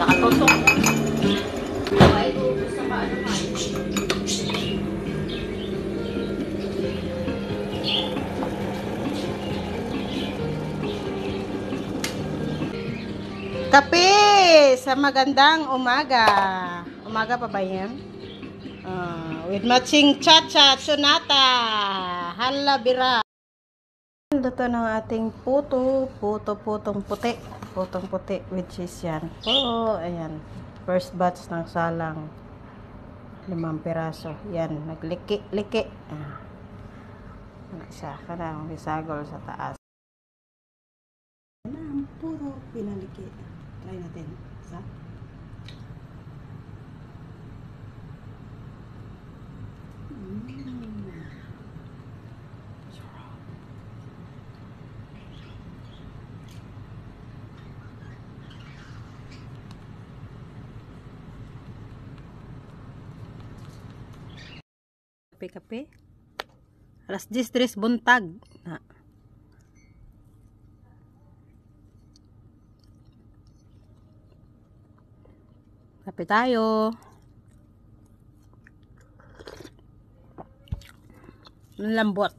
Nakatusok. Kape sa magandang umaga. Umaga pa ba yan? With matching cha-cha, tsunata, halabira. Luto ng ating putong puti. Putong puti with cheese yan. Ayan. First batch ng salang. 5 piraso. Yan, nagliki-liki. Siya, kanang bisagol sa taas. Yan, puro pinaliki. Try natin. Isa. Kape-kape. Alas 10 buntag. Kape tayo. Lambot.